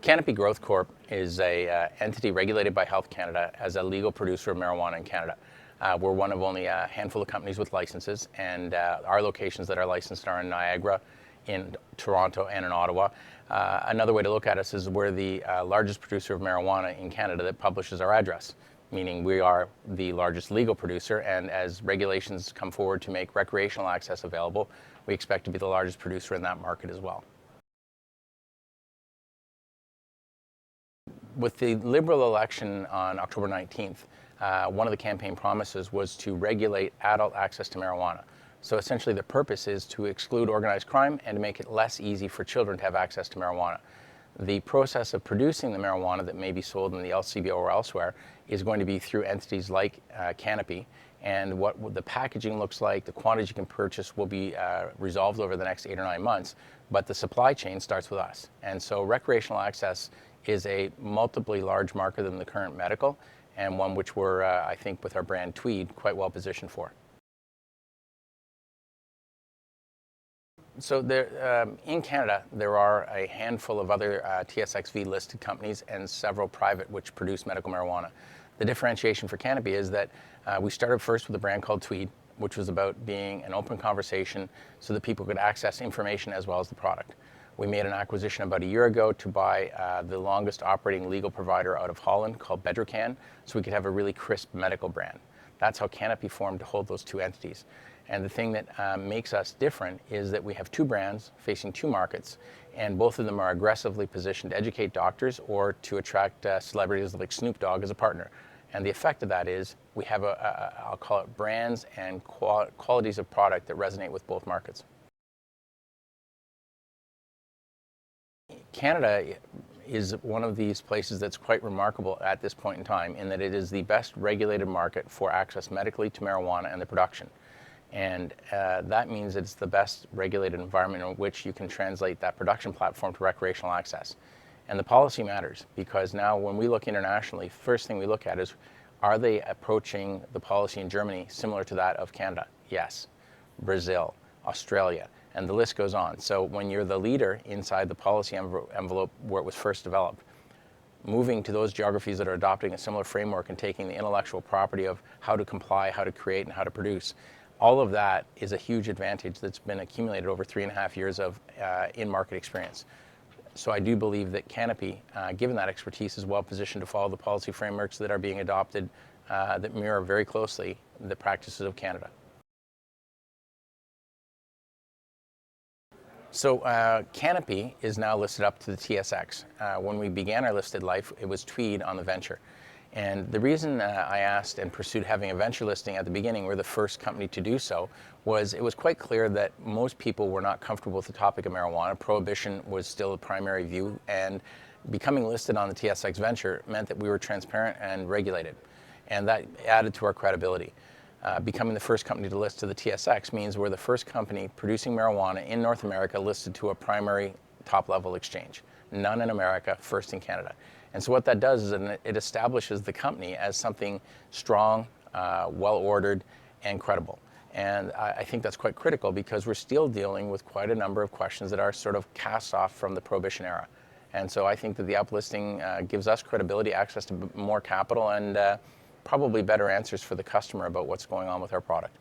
Canopy Growth Corp is a entity regulated by Health Canada as a legal producer of marijuana in Canada. We're one of only a handful of companies with licenses, and our locations that are licensed are in Niagara, in Toronto, and in Ottawa. Another way to look at us is we're the largest producer of marijuana in Canada that publishes our address, meaning we are the largest legal producer, and as regulations come forward to make recreational access available, we expect to be the largest producer in that market as well. With the Liberal election on October 19th, one of the campaign promises was to regulate adult access to marijuana. So essentially the purpose is to exclude organized crime and to make it less easy for children to have access to marijuana. The process of producing the marijuana that may be sold in the LCBO or elsewhere is going to be through entities like Canopy, and what the packaging looks like, the quantity you can purchase will be resolved over the next 8 or 9 months, but the supply chain starts with us. And so recreational access is a multiply large market than the current medical, and one which we're, I think, with our brand Tweed, quite well positioned for. So there, in Canada, there are a handful of other TSXV listed companies and several private which produce medical marijuana. The differentiation for Canopy is that we started first with a brand called Tweed, which was about being an open conversation so that people could access information as well as the product. We made an acquisition about a year ago to buy the longest operating legal provider out of Holland called Bedrocan, so we could have a really crisp medical brand. That's how Canopy formed to hold those two entities. And the thing that makes us different is that we have two brands facing two markets, and both of them are aggressively positioned to educate doctors or to attract celebrities like Snoop Dogg as a partner. And the effect of that is we have I'll call it brands and qualities of product that resonate with both markets. Canada is one of these places that's quite remarkable at this point in time in that it is the best regulated market for access medically to marijuana and the production. And that means it's the best regulated environment in which you can translate that production platform to recreational access. And the policy matters because now when we look internationally, first thing we look at is, are they approaching the policy in Germany similar to that of Canada? Yes. Brazil, Australia, and the list goes on. So when you're the leader inside the policy envelope where it was first developed, moving to those geographies that are adopting a similar framework and taking the intellectual property of how to comply, how to create, and how to produce, all of that is a huge advantage that's been accumulated over 3.5 years of in-market experience. So I do believe that Canopy, given that expertise, is well positioned to follow the policy frameworks that are being adopted that mirror very closely the practices of Canada. So Canopy is now listed up to the TSX. When we began our listed life, it was Tweed on the venture. And the reason I asked and pursued having a venture listing at the beginning, we're the first company to do so, was it was quite clear that most people were not comfortable with the topic of marijuana. Prohibition was still the primary view, and becoming listed on the TSX venture meant that we were transparent and regulated. And that added to our credibility. Becoming the first company to list to the TSX means we're the first company producing marijuana in North America listed to a primary top-level exchange. None in America, first in Canada. And so what that does is it establishes the company as something strong, well-ordered, and credible. And I think that's quite critical because we're still dealing with quite a number of questions that are sort of cast off from the Prohibition era. And so I think that the uplisting gives us credibility, access to more capital, and probably better answers for the customer about what's going on with our product.